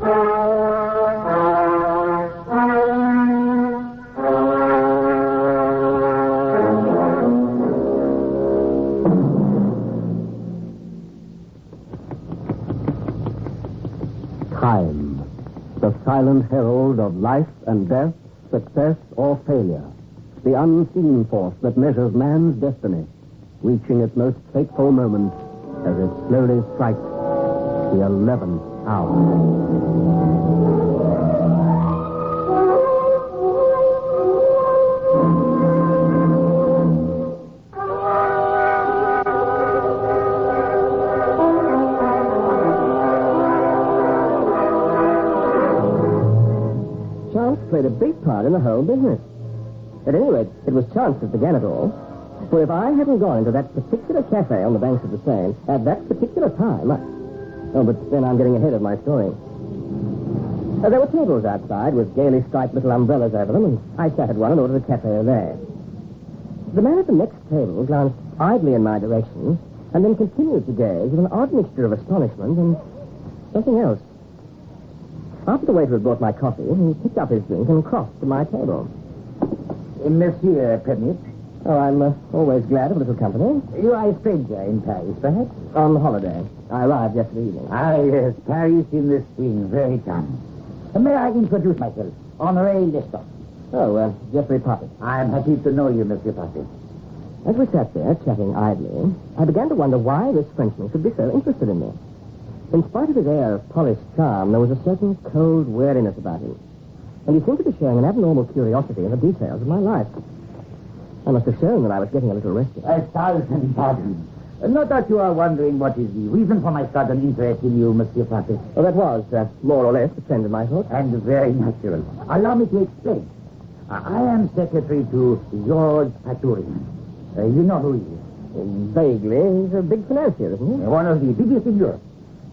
Time, the silent herald of life and death, success or failure. The unseen force that measures man's destiny, reaching its most fateful moment as it slowly strikes the 11th hour. Chance played a big part in the whole business. At any rate, it was chance that began it all. For if I hadn't gone into that particular cafe on the banks of the Seine at that particular time, Oh, but then I'm getting ahead of my story. There were tables outside with gaily striped little umbrellas over them, and I sat at one and ordered a cafe au lait. The man at the next table glanced idly in my direction and then continued to gaze with an odd mixture of astonishment and something else. After the waiter had brought my coffee, he picked up his drink and crossed to my table. Monsieur Permit. Oh, I'm always glad of a little company. You are a stranger in Paris, perhaps? On holiday. I arrived yesterday evening. Ah, yes, Paris in the spring, very charming. May I introduce myself? Honoré Lestat. Oh, Geoffrey Poppet. I'm happy to know you, Monsieur Poppet. As we sat there, chatting idly, I began to wonder why this Frenchman should be so interested in me. In spite of his air of polished charm, there was a certain cold wariness about him. And he seemed to be showing an abnormal curiosity in the details of my life. I must have shown that I was getting a little restless. 1,000 pardons. Not that you are wondering what is the reason for my sudden interest in you, Monsieur Poppet. Well, that was, more or less, the trend of my thoughts. And very natural. Allow me to explain. I am secretary to Georges Paturian. You know who he is. Vaguely. He's a big financier, isn't he? One of the biggest in Europe.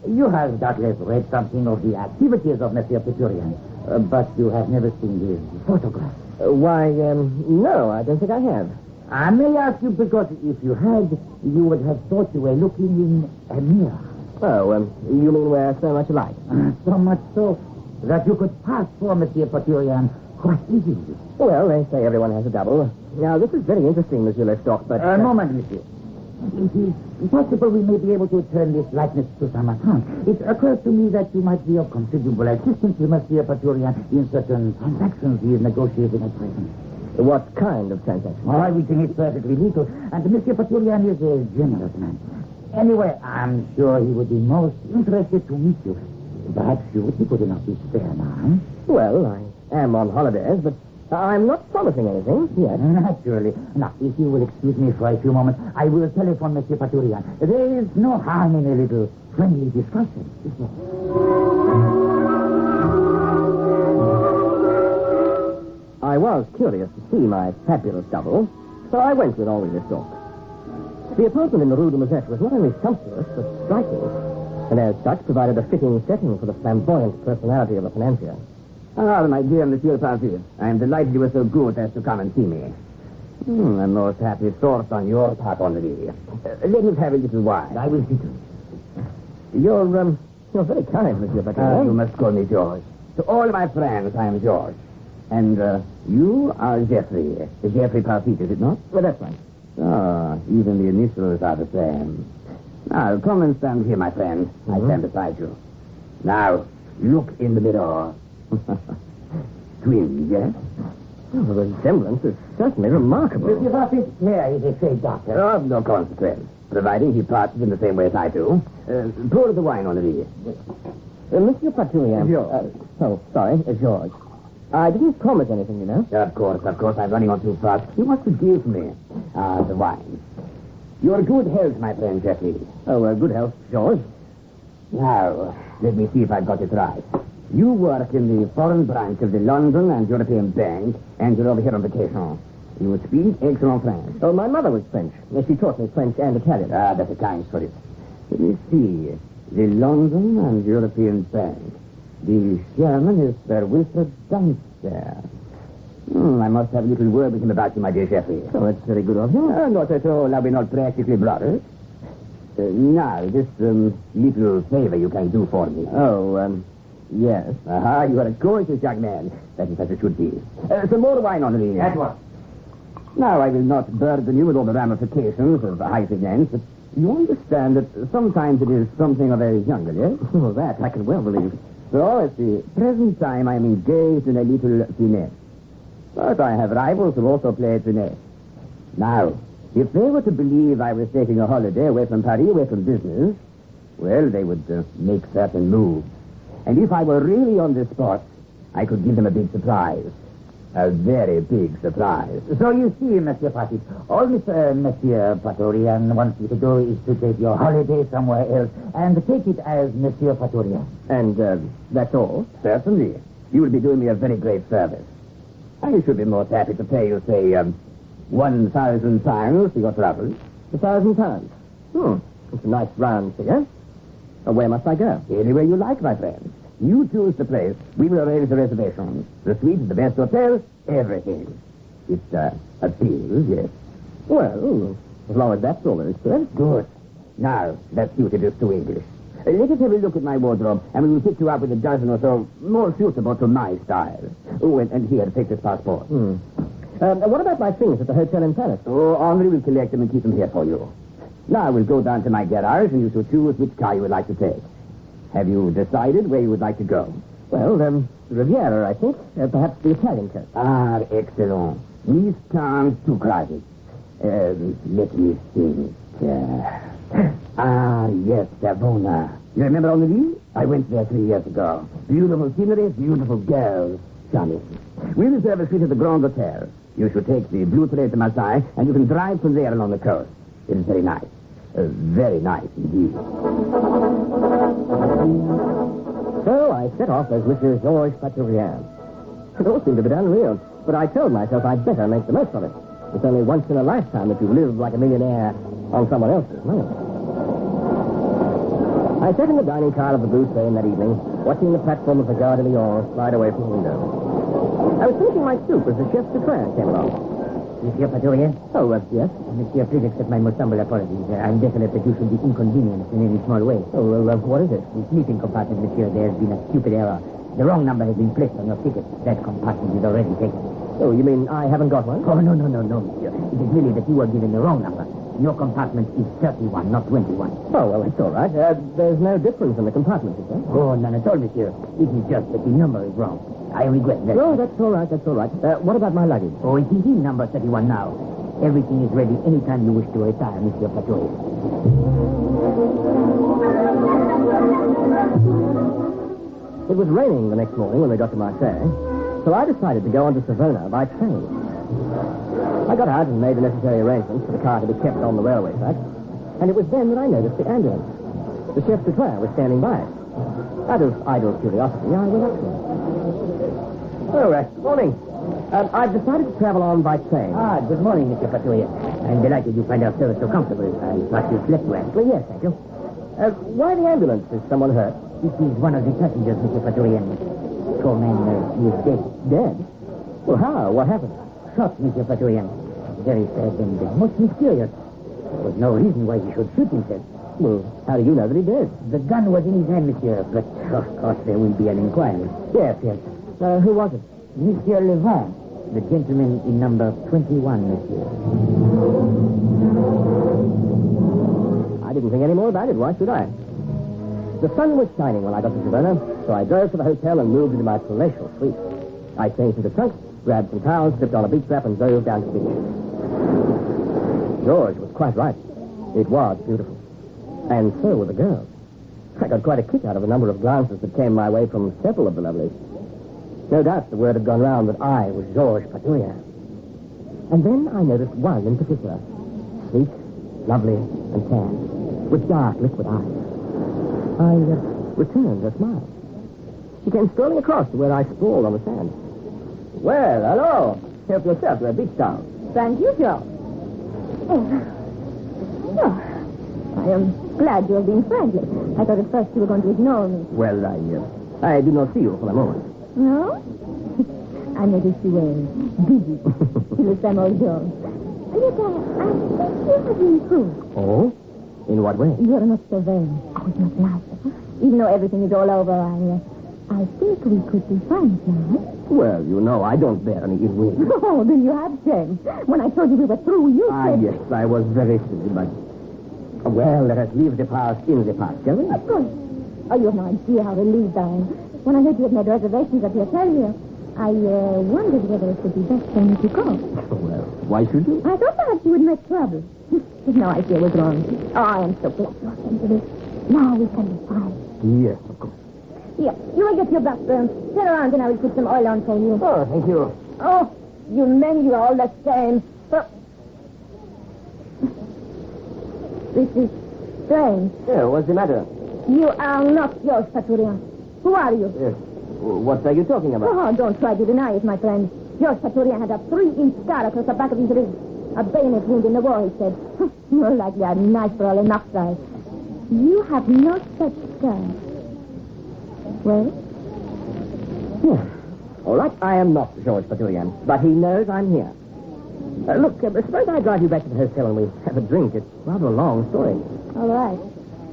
You have doubtless read something of the activities of Monsieur Paturian, but you have never seen his photograph. Why, no, I don't think I have. I may ask you because if you had, you would have thought you were looking in a mirror. Oh, you mean we're so much alike? So much so that you could pass for Monsieur Paturian quite easily. Well, they say everyone has a double. Now, this is very interesting, Monsieur Lestock, but... A moment, Monsieur. It is possible we may be able to turn this likeness to some account. It occurs to me that you might be of considerable assistance to Monsieur Paturian in certain transactions he is negotiating at present. What kind of transaction? Well, everything is perfectly legal, and Monsieur Paturian is a generous man. Anyway, I'm sure he would be most interested to meet you. Perhaps you would be good enough to spare now. Well, I am on holidays, but I'm not promising anything yet. Naturally. Now, if you will excuse me for a few moments, I will telephone Monsieur Paturian. There is no harm in a little friendly discussion, is there? I was curious to see my fabulous double, so I went with Henri Lestock. The apartment in the Rue de Musette was not only sumptuous, but striking, and as such provided a fitting setting for the flamboyant personality of a financier. Ah, my dear Monsieur Parfit, I am delighted you were so good as to come and see me. A most happy thought on your part, Henri. Let us have a little wine. I will see to it. You're very kind, Monsieur Paturian. You must call me George. To all my friends, I am George. And you are Geoffrey. Geoffrey Parfit, is it not? Well, that's right. Ah, even the initials are the same. Now, come and stand here, my friend. I stand beside you. Now, look in the mirror. Twins, yes? Oh, the resemblance is certainly remarkable. Monsieur Paturian's hair is a shade darker. Oh, no consequence. Providing he parts in the same way as I do. Pour the wine, Henri. Monsieur Paturian. George. I didn't promise anything, you know. Of course. I'm running on too fast. You must forgive me. The wine. Your good health, my friend Geoffrey. Oh, good health, George. Now, let me see if I've got it right. You work in the foreign branch of the London and European Bank, and you're over here on vacation. You speak excellent French. Oh, my mother was French. She taught me French and Italian. Ah, that's a kind story. Let me see. The London and European Bank. The chairman is Sir Wilfred Dunster. I must have a little word with him about you, my dear Geoffrey. Oh, that's very good of you. Not at all. Are we not practically brothers? Now, this little favor you can do for me. Oh, Yes. Aha, you are a gorgeous young man. That is as it should be. Some more wine, Henri. That what? Now, I will not burden you with all the ramifications of high finance, but you understand that sometimes it is something of a jungle, yes? Oh, that I can well believe. So, at the present time, I am engaged in a little finesse. But I have rivals who also play finesse. Now, if they were to believe I was taking a holiday away from Paris, away from business, well, they would make certain moves. And if I were really on the spot, I could give them a big surprise. A very big surprise. So you see, Monsieur Patit, all Monsieur Patorian wants you to do is to take your holiday somewhere else and take it as Monsieur Patorian. And that's all? Certainly. You will be doing me a very great service. I should be most happy to pay you, say, 1,000 pounds for your trouble. 1,000 pounds? It's a nice round figure. Where must I go? Anywhere you like, my friend. You choose the place. We will arrange the reservations. The suite, the best hotel, everything. It's a bill, yes. Well, as long as that's all there is to it. Good. Now, let's see what it is to English. Let us have a look at my wardrobe, and we will pick you up with a dozen or so more suitable to my style. Oh, and here, take this passport. What about my things at the hotel in Paris? Oh, Henri will collect them and keep them here for you. Now, we'll go down to my garage, and you shall choose which car you would like to take. Have you decided where you would like to go? Well, Riviera, I think. Perhaps the Italian coast. Ah, excellent. These cars too crowded. Let me think. Yes, Savona. You remember Henri? I went there 3 years ago. Beautiful scenery, beautiful girls. Charming. We reserve a suite at the Grand Hotel. You should take the blue train to Marseille, and you can drive from there along the coast. It is very nice. Very nice indeed. So I set off as Monsieur Georges Paturien. It all seemed a bit unreal, but I told myself I'd better make the most of it. It's only once in a lifetime that you live like a millionaire on someone else's money. I sat in the dining car of the blue train that evening, watching the platform of the Gare de Lyon slide away from the window. I was finishing my soup as the chef de train came along. Monsieur Patorian? Oh, yes? Monsieur, please accept my most humble apologies. I'm definite that you should be inconvenienced in any small way. Oh, well, what is it? The sleeping compartment, monsieur, there has been a stupid error. The wrong number has been placed on your ticket. That compartment is already taken. Oh, you mean I haven't got one? Oh, no, monsieur. It is merely that you were given the wrong number. Your compartment is 31, not 21. Oh, well, it's all right. There's no difference in the compartments, is there? Oh, none at all, monsieur. It is just that the number is wrong. I regret that. Oh, that's all right. What about my luggage? Oh, it is in number 31 now. Everything is ready any time you wish to retire, Monsieur Patorian. It was raining the next morning when we got to Marseille, so I decided to go on to Savona by train. I got out and made the necessary arrangements for the car to be kept on the railway track, and it was then that I noticed the ambulance. The chef de train was standing by it. Out of idle curiosity, I went up to him. Oh, morning. I've decided to travel on by train. Ah, good morning, Monsieur Patorian. I'm delighted you find our service so comfortable. I thought you slept well. Well, yes, thank you. Why the ambulance? Is someone hurt? This is one of the passengers, Monsieur Patorian. Poor man, he is dead. Dead? Well, how? What happened? Shot, Monsieur Patorian. Very sad and most mysterious. There was no reason why he should shoot himself. Well, how do you know that he did? The gun was in his hand, monsieur, but of course there will be an inquiry. Yes. Who was it? Monsieur Levant, the gentleman in number 21, monsieur. I didn't think any more about it. Why should I? The sun was shining when I got to Savona, so I drove to the hotel and moved into my palatial suite. I changed into the trunk, grabbed some towels, slipped on a beach wrap, and drove down to the beach. George was quite right. It was beautiful. And so were the girls. I got quite a kick out of a number of glances that came my way from several of the lovelies. No doubt the word had gone round that I was Georges Paturien. And then I noticed one in particular. Sleek, lovely, and tan, with dark liquid eyes. I returned her smile. She came strolling across to where I sprawled on the sand. Well, hello. Help yourself to a beach towel. Thank you, Joe. I am glad you have been friendly. I thought at first you were going to ignore me. Well, I did not see you for a moment. No? I noticed you were busy. You the same old Joe. Yet I think you have improved. Oh? In what way? You're not so vain. Oh, it's not nice. Even though everything is all over, I think we could be friends now. Well, you know, I don't bear any ill will. Oh, then you have changed. When I told you we were through, you said... Yes, I was very silly, but... Well, let us leave the past in the past, shall we? Of course. Oh, you have no idea how relieved I am. When I heard you had made reservations at the hotel here, I wondered whether it would be best for me to go. Well, why should you? I thought perhaps you would make trouble. But now I see I was wrong. Oh, I am so glad you are sensitive. Now we can be fine. Yes, of course. Here, you will get your backbone. Turn around and I will put some oil on for you. Oh, thank you. Oh, you men, you are all the same. This is strange. Yeah, what's the matter? You are not George Paturian. Who are you? Yes. What are you talking about? Oh, don't try to deny it, my friend. George Paturian had a 3-inch scar across the back of his ribs. A bayonet wound in the war, he said. You're likely a knife for all enough size. You have no such scar. Well? Yeah. All right, I am not George Paturian, but he knows I'm here. Look, suppose I drive you back to the hotel and we have a drink. It's rather a long story. All right.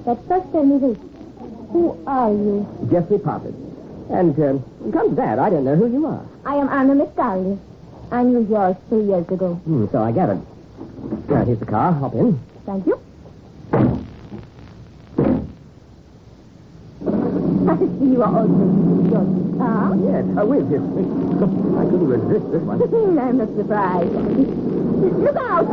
But first tell me this. Who are you? Jeffrey Parfit. And come to that, I don't know who you are. I am Anna Miscali. I knew George 3 years ago. So I gathered. Now, here's the car. Hop in. Thank you. I see you are also George's car. Yes, with this. I couldn't resist this one. I'm not surprised. Look out!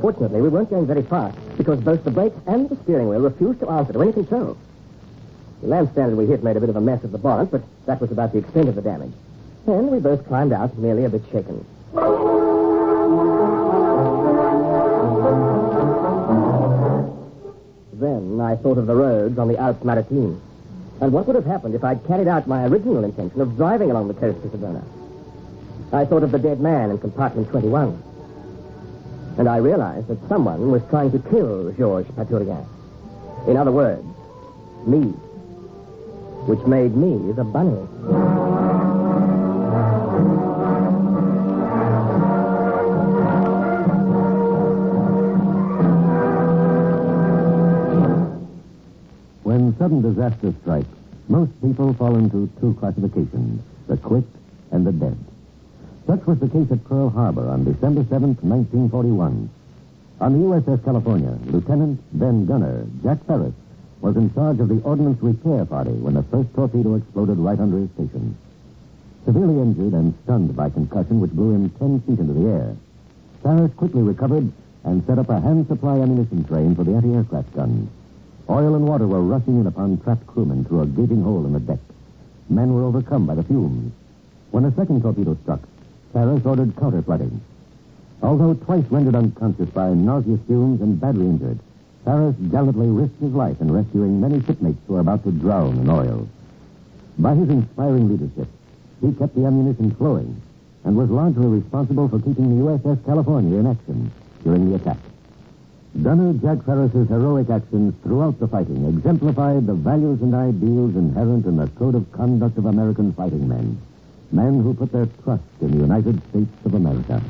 Fortunately, we weren't going very fast because both the brakes and the steering wheel refused to answer to any control. The lampstand we hit made a bit of a mess of the bonnet, but that was about the extent of the damage. And we both climbed out, merely a bit shaken. Then I thought of the roads on the Alps Maritime, and what would have happened if I'd carried out my original intention of driving along the coast to Savannah. I thought of the dead man in compartment 21. And I realized that someone was trying to kill Georges Paturian. In other words, me. Which made me the bunny. When sudden disaster strikes, most people fall into two classifications, the quick and the dead. Such was the case at Pearl Harbor on December 7th, 1941. On the USS California, Lieutenant, then gunner, Jack Ferris, was in charge of the ordnance repair party when the first torpedo exploded right under his station. Severely injured and stunned by concussion which blew him 10 feet into the air, Ferris quickly recovered and set up a hand supply ammunition train for the anti-aircraft guns. Oil and water were rushing in upon trapped crewmen through a gaping hole in the deck. Men were overcome by the fumes. When a second torpedo struck, Ferris ordered counter-flooding. Although twice rendered unconscious by nauseous fumes and badly injured, Ferris gallantly risked his life in rescuing many shipmates who were about to drown in oil. By his inspiring leadership, he kept the ammunition flowing and was largely responsible for keeping the USS California in action during the attack. Gunner Jack Ferris's heroic actions throughout the fighting exemplified the values and ideals inherent in the code of conduct of American fighting men. Men who put their trust in the United States of America.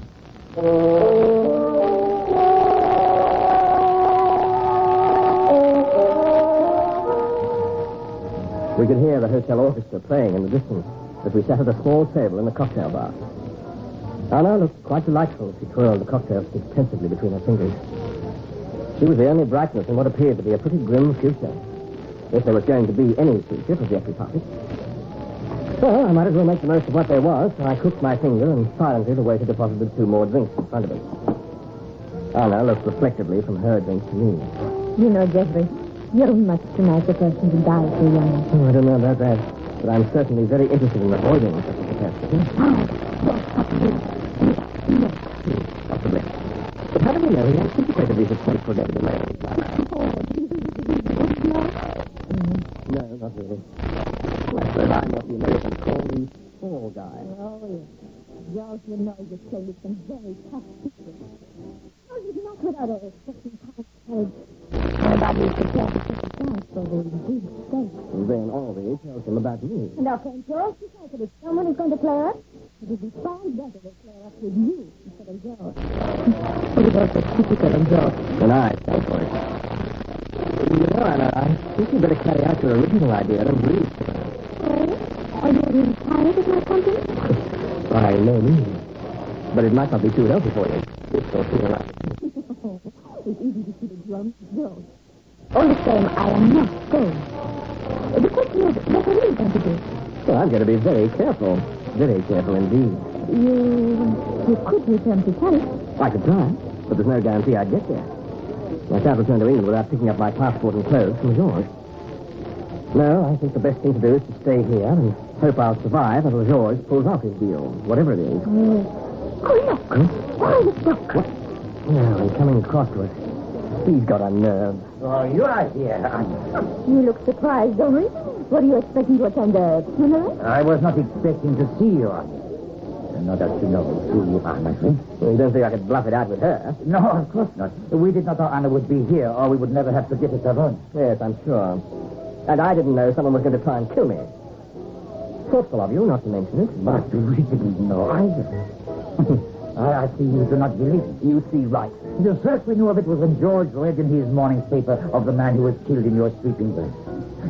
We could hear the hotel orchestra playing in the distance as we sat at a small table in the cocktail bar. Anna looked quite delightful as she twirled the cocktail stick pensively between her fingers. She was the only brightness in what appeared to be a pretty grim future. If there was going to be any future for Jeffrey Parfit. Well, I might as well make the most of what there was, so I crooked my finger and silently the waiter deposited 2 more drinks in front of us. Anna looked reflectively from her drink to me. You know, Jeffrey, you're much too nice a person to die so young. Oh, I don't know about that, but I'm certainly very interested in avoiding such a catastrophe. Possibly. But how do we know he anticipated these attempts for David and Mary? No, not really. Well, but I'm what the Americans call the fall guy. Oh, yes. George would know you played with some very tough people. Oh, you'd not without a expecting college. Nobody is prepared to take a chance for the big state. And then Ollie tells him about me. Now, can George decide that if someone is going to play us, It would be far better to flare up with you instead of George. But it was so typical of George. And I stand for it. You know, Anna, I think you better carry out your original idea and leave. Oh, are you really tired of my company? By no means. But it might not be too healthy for you. It's so feel like. It's easy to see the drums George. All the same, I am not going. The question is, what are you going to do? Well, I'm going to be very careful. Very careful indeed. You could return to Paris. I could try, but there's no guarantee I'd get there. I can't return to England without picking up my passport and clothes from George. No, I think the best thing to do is to stay here and hope I'll survive until George pulls off his deal, whatever it is. Oh, look. Look. What? No, he's coming across to us. He's got a nerve. Oh, you are here. You look surprised, Dory. Were you expecting to attend a funeral? I was not expecting to see you. Not that you know who you are, my friend. Well, you don't think I could bluff it out with her? No, of course not. We did not know Anna would be here, or we would never have to get it alone. Yes, I'm sure. And I didn't know someone was going to try and kill me. Thoughtful of you not to mention it. But we didn't know either. I see you do not believe it. You see right. The first we knew of it was when George read in his morning paper of the man who was killed in your sleeping bag.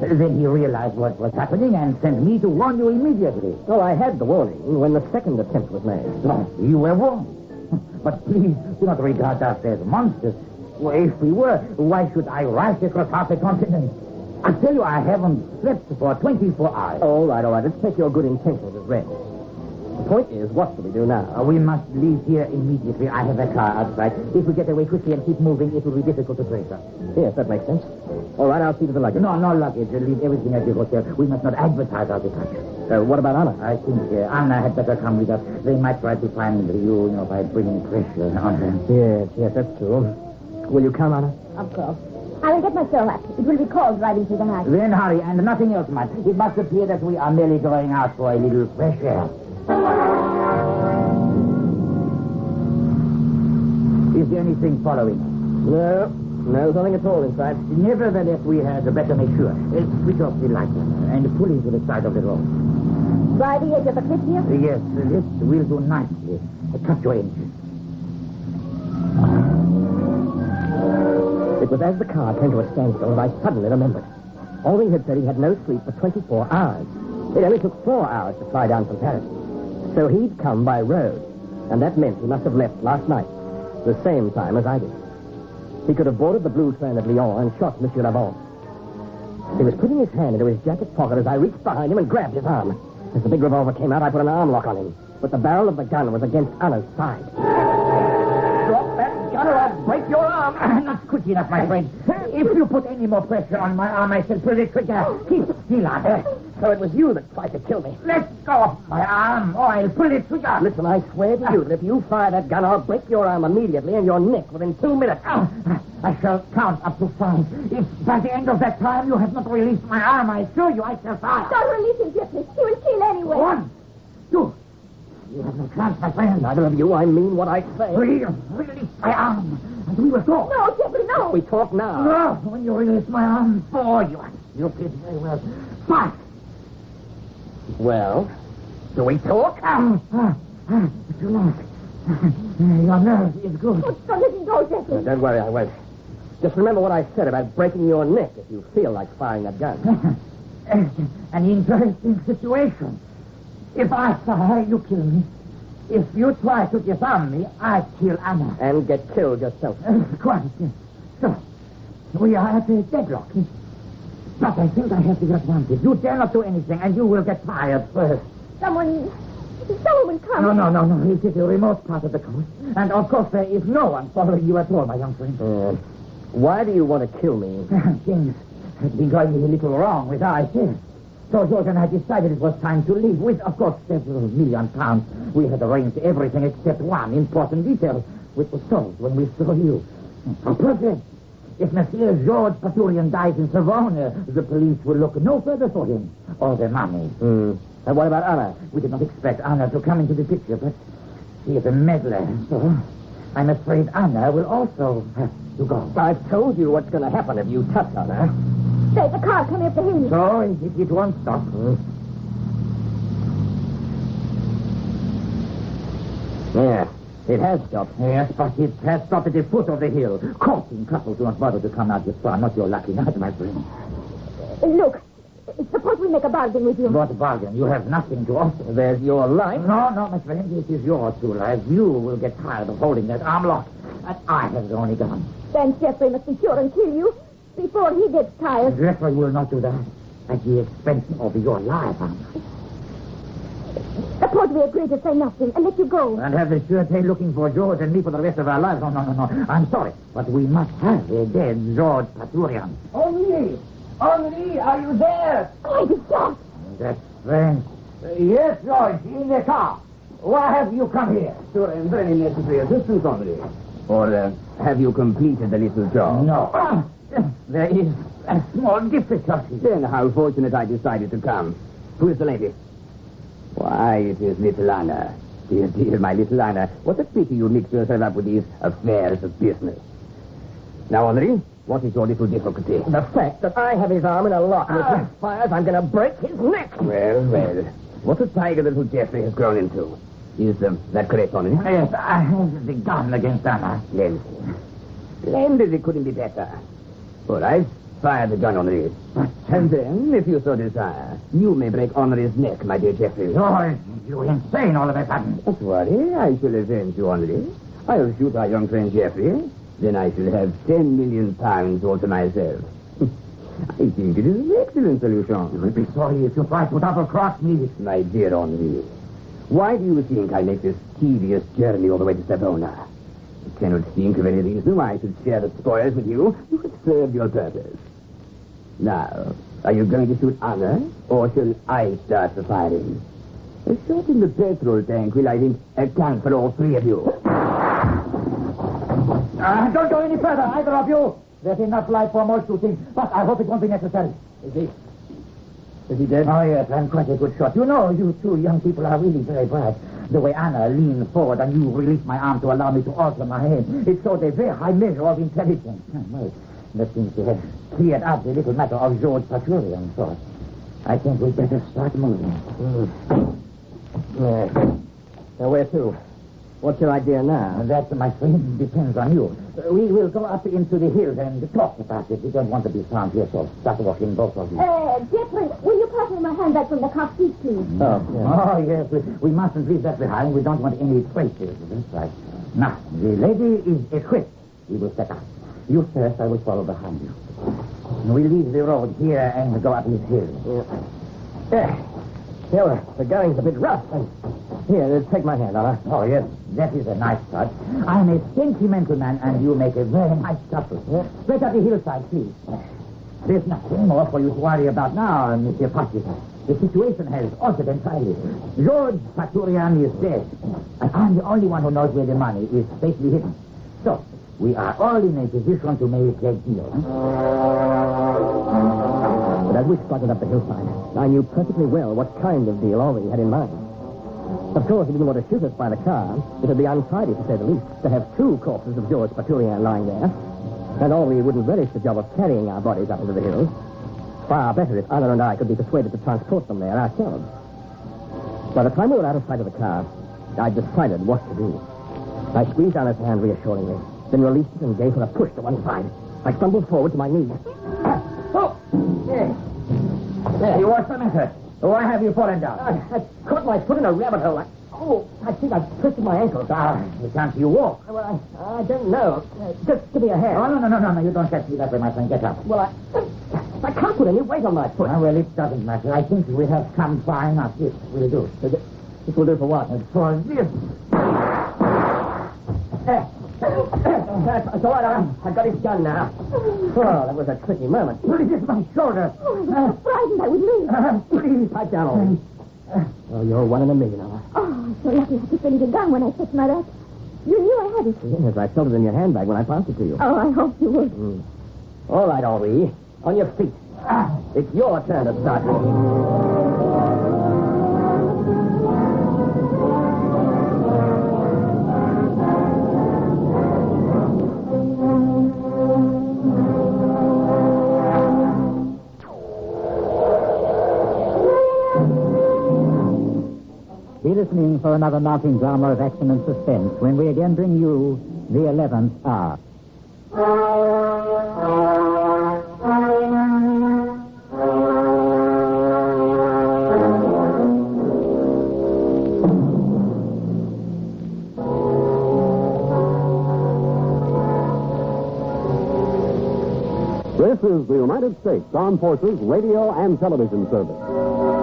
Then he realized what was happening and sent me to warn you immediately. Well, I had the warning when the second attempt was made. No, you were wrong. But please do not regard us as monsters. Well, if we were, why should I rush across half a continent? I tell you, I haven't slept for 24 hours. All right. Let's take your good intentions as read. The point is, what do we do now? We must leave here immediately. I have a car outside. If we get away quickly and keep moving, it will be difficult to trace us. Yes, that makes sense. All right, I'll see to the luggage. No luggage. Leave everything at the hotel. We must not advertise our departure. What about Anna? I think Anna had better come with us. They might try to find you, by bringing pressure on her. Yes, that's true. Will you come, Anna? Of course. I will get my stirrup. It will be cold riding through the night. Then hurry, and nothing else, man. It must appear that we are merely going out for a little fresh air. Is there anything following us? No, nothing at all in sight. Nevertheless, we had better make sure. Switch off the light and pull into the side of the road. By the edge of the cliff here? Yes, this will do nicely. Cut your engine. It was as the car came to a standstill that I suddenly remembered. Alden had said he had no sleep for 24 hours. It only took 4 hours to fly down from Paris. So he'd come by road. And that meant he must have left last night, the same time as I did. He could have boarded the blue train at Lyon and shot Monsieur Lavant. He was putting his hand into his jacket pocket as I reached behind him and grabbed his arm. As the big revolver came out, I put an arm lock on him. But the barrel of the gun was against Anna's side. Drop that gun or I'll break your arm. Not quick enough, my friend. If you put any more pressure on my arm, I shall pull the trigger. Keep still, Anna. So it was you that tried to kill me. Let go of my arm, or I'll pull the trigger. Listen, I swear to you that if you fire that gun, I'll break your arm immediately and your neck within 2 minutes. I shall count up to 5. If by the end of that time you have not released my arm, I assure you I shall fire. Don't release him, Jeffrey. He will kill anyway. 1, 2. You have no chance, my friend. Neither of you. I mean what I say. Release my arm, and we will talk. No, Jeffrey, no. We talk now. No, when you release my arm, 4, you are stupid. Very well. 5. Well, do we talk? Too late. Your nerve is good. Oh, don't let him go, Jeffrey. Don't worry, I won't. Just remember what I said about breaking your neck if you feel like firing that gun. An interesting situation. If I fire, you kill me. If you try to disarm me, I kill Anna. And get killed yourself. Quite. So, we are at a deadlock. But I think I have the advantage. You dare not do anything, and you will get fired first. Someone will come. No. It is a remote part of the coast. And, of course, there is no one following you at all, my young friend. Why do you want to kill me? Things had been going a little wrong with our affairs. So George and I decided it was time to leave with, of course, several £1,000,000. We had arranged everything except one important detail, which was solved when we saw you. A perfect. If Monsieur Georges Paturian dies in Savone, the police will look no further for him or the money. And what about Anna? We did not expect Anna to come into the picture, but she is a meddler, so I'm afraid Anna will also have to go. I've told you what's going to happen if you touch Anna. There's a car coming up the hill. So it won't stop. Yeah, it has stopped. Yes, but it has stopped at the foot of the hill. Courting couples do not bother to come out this far. Not your lucky night, my friend. Look, suppose we make a bargain with you. What bargain? You have nothing to offer. There's your life. No, my friend. It is your two lives. You will get tired of holding that arm lock. And I have the only gun. Then Jeffrey must be sure and kill you before he gets tired. Jeffrey will not do that at the expense of your life, Anna. Suppose we agree to say nothing and let you go. And have the surete looking for George and me for the rest of our lives. No. I'm sorry, but we must have a dead George Paturian. Henri, are you there? Why the shot? That's strange. Yes, George, in the car. Why have you come here? To render any necessary assistance, Henri. Or have you completed the little job? No. There is a small difficulty. Then how fortunate I decided to come. Who is the lady? Why, it is little Anna. Dear, my little Anna. What a pity you mix yourself up with these affairs of business. Now, Henri, what is your little difficulty? The fact that I have his arm in a lock. If he fires, I'm going to break his neck. Well. What a tiger little Jeffrey has grown into. Is that correct, Henri? Yes, I have the gun against Anna. Splendid, it couldn't be better. All right, fire the gun, Henri. And then, if you so desire, you may break Henri's neck, my dear Jeffrey. Oh, you're insane all of a sudden. Don't worry, I shall avenge you, Henri. I'll shoot our young friend Jeffrey. Then I shall have 10 million pounds all to myself. I think it is an excellent solution. You will be sorry if you try to double-cross me. My dear Henri, why do you think I make this tedious journey all the way to Savona? I cannot think of any reason why I should share the spoils with you. You have served your purpose. Now, are you going to shoot Anna, or shall I start the firing? A shot in the petrol tank will, I think, account for all three of you. Don't go any further, either of you. There's enough light for more shooting, but I hope it won't be necessary. Is he dead? Oh, yes, I'm quite a good shot. You know, you two young people are really very bright. The way Anna leaned forward and you released my arm to allow me to alter my aim, it showed a very high measure of intelligence. Well, that seems to have cleared up the little matter of George Paturian, so I think we'd better start moving. Now, where to? What's your idea now? That, my friend, depends on you. We will go up into the hills and talk about it. We don't want to be found here, so start walking, both of you. Jeffrey, will you pass me my handbag from the car seat, please? Oh, yes. We mustn't leave that behind. We don't want any traces. That's right. Now, the lady is equipped. We will set out. You first, I will follow behind you. We leave the road here and go up this hill. Here, the going's a bit rough. Here, take my hand, Anna. Oh, yes. That is a nice touch. I'm a sentimental man, and you make a very nice couple. Straight up the hillside, please. There's nothing more for you to worry about now, Monsieur Patrick. The situation has altered entirely. George Paturian is dead, and I'm the only one who knows where the money is safely hidden. So, we are all in a position to make a deal. But as we struggled up the hillside, I knew perfectly well what kind of deal Henri had in mind. Of course, he didn't want to shoot us by the car. It would be untidy, to say the least, to have two corpses of George Paturian lying there. And Henri wouldn't relish the job of carrying our bodies up into the hills. Far better if Anna and I could be persuaded to transport them there ourselves. By the time we were out of sight of the car, I decided what to do. I squeezed Anna's hand reassuringly, then released it and gave her a push to one side. I stumbled forward to my knees. Oh! Yes. There, you what's the matter? Why have you fallen down? I caught my foot in a rabbit hole. I think I've twisted my ankle. Can't you walk? Well, I don't know. Just give me a hand. Oh, no, you don't catch me that way, my friend. Get up. Well, I can't put any weight on my foot. Well, it doesn't matter. I think we have come far enough. This will do. This will do for what? For this. That's all right. I've got his gun now. Oh, that was a tricky moment. Please, it's my shoulder. Oh, I was so frightened I would lose. Please. Pipe down, Henri. Oh, you're one in a million, Anna. Oh, I'm so lucky I took the gun when I touched my rack. You knew I had it. Yes, I felt it in your handbag when I passed it to you. Oh, I hope you would. All right, Henri. On your feet. It's your turn to start walking. listening for another mounting drama of action and suspense when we again bring you the 11th Hour. This is the United States Armed Forces Radio and Television Service.